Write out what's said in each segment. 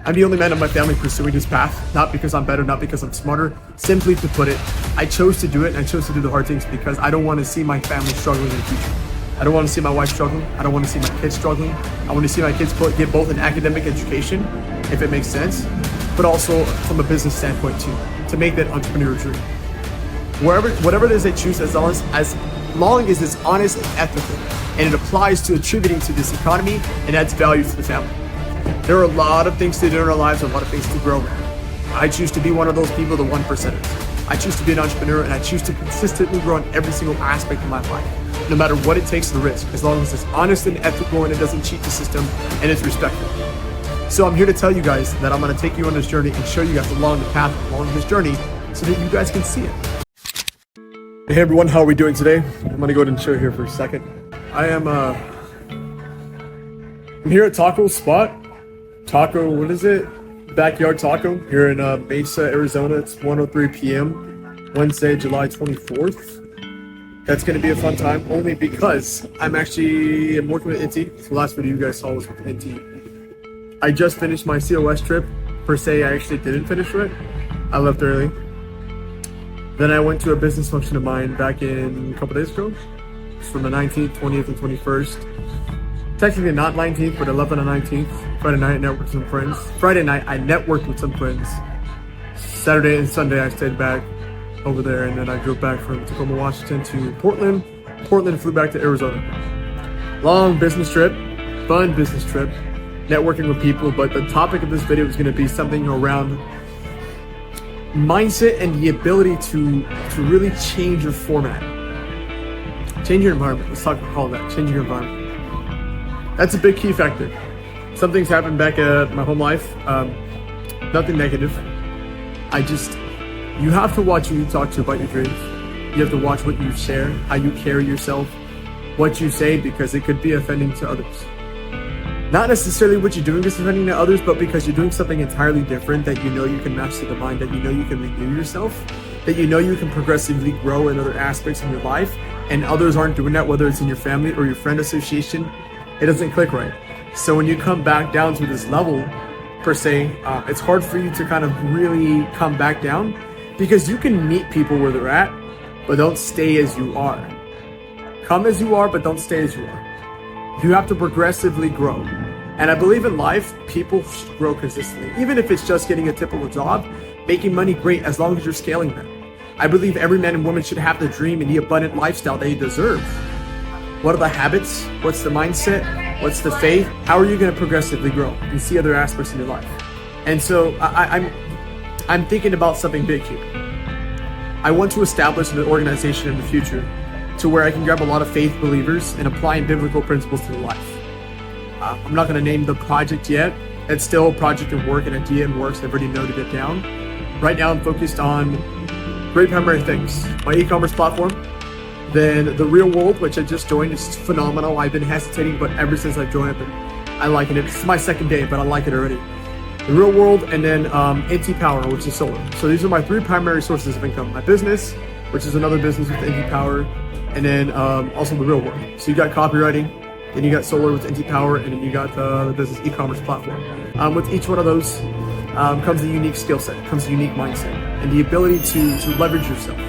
I'm the only man in my family pursuing this path, not because I'm better, not because I'm smarter. Simply to put it, I chose to do it, and I chose to do the hard things because I don't want to see my family struggling in the future. I don't want to see my wife struggling. I don't want to see my kids struggling. I want to see my kids get both an academic education, if it makes sense, but also from a business standpoint too, to make that entrepreneur dream. Whatever it is they choose, as long as it's honest and ethical, and it applies to attributing to this economy and adds value to the family. There are a lot of things to do in our lives, a lot of things to grow in. I choose to be one of those people, the 1%ers. I choose to be an entrepreneur, and I choose to consistently grow in every single aspect of my life, no matter what it takes to risk, as long as it's honest and ethical and it doesn't cheat the system and it's respectful. So I'm here to tell you guys that I'm going to take you on this journey and show you guys along the path along this journey so that you guys can see it. Hey everyone, how are we doing today? I'm going to go ahead and show you here for a second. I'm here at Taco Spot. Backyard Taco here in Mesa, Arizona. It's 1:03 p.m. Wednesday, July 24th. That's going to be a fun time only because I'm working with Inti. The last video you guys saw was with Inti. I just finished my COS trip. Per se, I actually didn't finish it. I left early. Then I went to a business function of mine back in a couple days ago. It's from the 19th, 20th, and 21st. Technically not 19th, but 11th and 19th. Friday night, I networked with some friends. Friday night, I networked with some friends. Saturday and Sunday, I stayed back over there, and then I drove back from Tacoma, Washington to Portland. Portland, flew back to Arizona. Long business trip, fun business trip, networking with people, but the topic of this video is gonna be something around mindset and the ability to really change your format. Change your environment. Let's call it that. Changing your environment. That's a big key factor. Something's happened back at my home life. Nothing negative. You have to watch who you talk to about your dreams. You have to watch what you share, how you carry yourself, what you say, because it could be offending to others. Not necessarily what you're doing is offending to others, but because you're doing something entirely different that you know you can master the mind, that you know you can renew yourself, that you know you can progressively grow in other aspects of your life, and others aren't doing that, whether it's in your family or your friend association, it doesn't click right. So when you come back down to this level, per se, it's hard for you to kind of really come back down because you can meet people where they're at, but don't stay as you are. Come as you are, but don't stay as you are. You have to progressively grow. And I believe in life, people should grow consistently. Even if it's just getting a typical job, making money, great, as long as you're scaling them. I believe every man and woman should have the dream and the abundant lifestyle they deserve. What are the habits? What's the mindset? What's the faith? How are you going to progressively grow and see other aspects in your life? And so I'm thinking about something big here. I want to establish an organization in the future to where I can grab a lot of faith believers and applying biblical principles to their life. I'm not going to name the project yet. It's still a project of work, an idea in works. I've already noted it down. Right now I'm focused on three primary things. My e-commerce platform, then the real world, which I just joined, is phenomenal. I've been hesitating, but ever since I joined, I like it. It's my second day, but I like it already. The real world, and then NT Power, which is solar. So these are my three primary sources of income. My business, which is another business with NT Power, and then also the real world. So you got copywriting, then you got solar with NT Power, and then you got the business e-commerce platform. With each one of those comes a unique skill set, comes a unique mindset, and the ability to leverage yourself.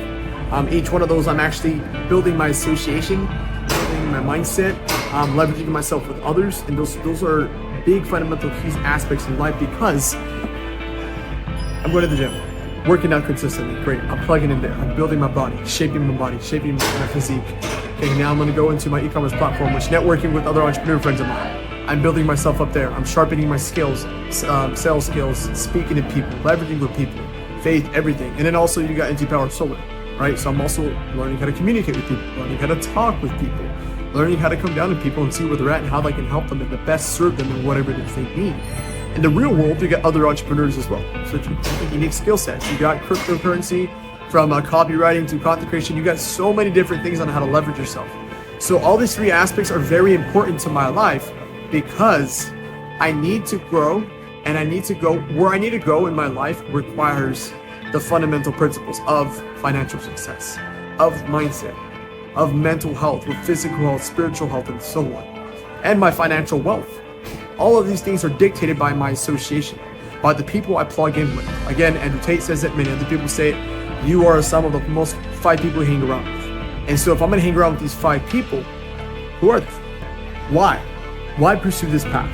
Each one of those, I'm actually building my association, building my mindset, leveraging myself with others, and those are big fundamental key aspects in life because I'm going to the gym, working out consistently, great. I'm plugging in there, I'm building my body, shaping my physique. Okay, now I'm going to go into my e-commerce platform, which networking with other entrepreneur friends of mine. I'm building myself up there. I'm sharpening my skills, sales skills, speaking to people, leveraging with people, faith, everything. And then also you got NT Power Solar. Right? So I'm also learning how to communicate with people, learning how to talk with people, learning how to come down to people and see where they're at and how I can help them and the best serve them in whatever it is they need. In the real world, you got other entrepreneurs as well. So you have unique skill sets. You got cryptocurrency, from copywriting to content creation. You got so many different things on how to leverage yourself. So all these three aspects are very important to my life because I need to grow, and I need to go where I need to go in my life requires the fundamental principles of financial success, of mindset, of mental health, with physical health, spiritual health, and so on, and my financial wealth. All of these things are dictated by my association. by the people I plug in with. Again, Andrew Tate says it, many other people say it. You are some of the most 5 people you hang around with. And so if I'm gonna hang around with these 5 people, who are they? Why? Why pursue this path?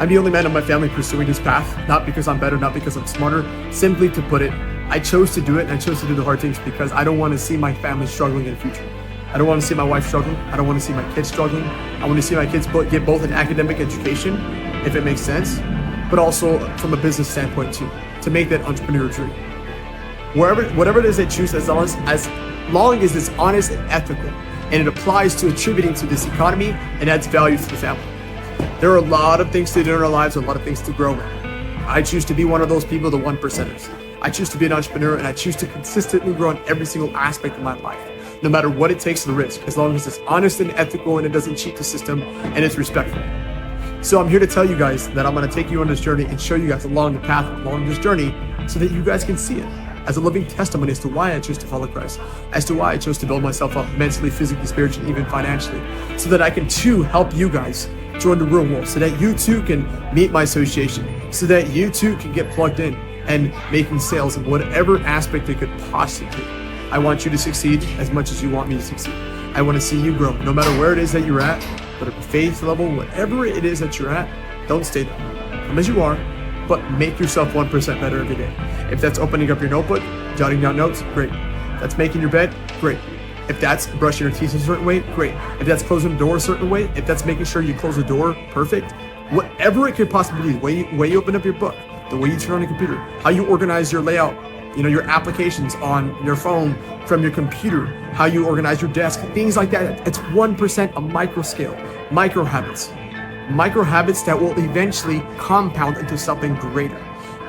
I'm the only man in my family pursuing this path, not because I'm better, not because I'm smarter. Simply to put it, I chose to do it, and I chose to do the hard things because I don't want to see my family struggling in the future. I don't want to see my wife struggling. I don't want to see my kids struggling. I want to see my kids get both an academic education, if it makes sense, but also from a business standpoint too, to make that entrepreneur dream. Whatever it is they choose, as long as it's honest and ethical, and it applies to attributing to this economy and adds value to the family. There are a lot of things to do in our lives, a lot of things to grow in. I choose to be one of those people, the 1%ers. I choose to be an entrepreneur, and I choose to consistently grow in every single aspect of my life, no matter what it takes to the risk, as long as it's honest and ethical and it doesn't cheat the system and it's respectful. So I'm here to tell you guys that I'm going to take you on this journey and show you guys along the path along this journey so that you guys can see it as a living testimony as to why I chose to follow Christ, as to why I chose to build myself up mentally, physically, spiritually, even financially, so that I can too help you guys join the real world, so that you too can meet my association, so that you too can get plugged in and making sales in whatever aspect it could possibly be. I want you to succeed as much as you want me to succeed. I want to see you grow, no matter where it is that you're at, whatever faith level, whatever it is that you're at, don't stay there. Come as you are, but make yourself 1% better every day. If that's opening up your notebook, jotting down notes, great. If that's making your bed, great. If that's brushing your teeth a certain way, great. If that's closing the door a certain way, if that's making sure you close the door perfect, whatever it could possibly be, the way you open up your book, the way you turn on your computer, how you organize your layout, your applications on your phone from your computer, how you organize your desk, things like that. It's 1% a micro scale, micro habits that will eventually compound into something greater.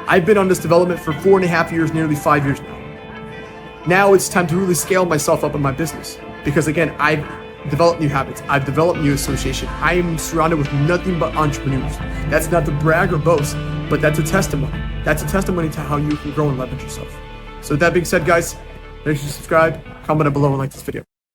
I've been on this development for 4.5 years, nearly 5 years now. Now it's time to really scale myself up in my business because again, I've developed new habits. I've developed new association. I am surrounded with nothing but entrepreneurs. That's not to brag or boast, but that's a testimony. That's a testimony to how you can grow and leverage yourself. So with that being said, guys, make sure you subscribe, comment down below and like this video.